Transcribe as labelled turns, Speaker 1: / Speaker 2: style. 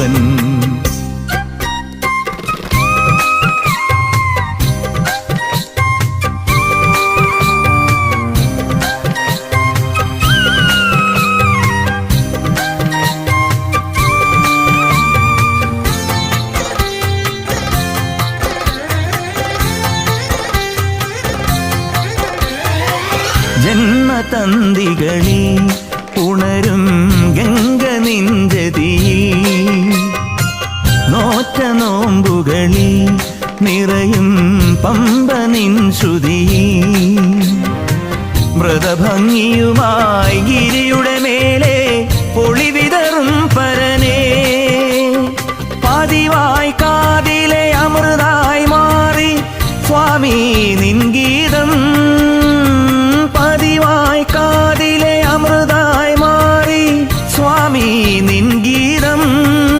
Speaker 1: അയ്യപ്പൻ. ജന്മതന്തികളിൽ ഉണരും ഗംഗ നിഞ്ചതിയിൽ, നോറ്റ നോമ്പുകളിൽ നിറയും പമ്പ നിൻ ശ്രുതിയിൽ, മൃതഭംഗിയുമായി ഗിരിയുടെ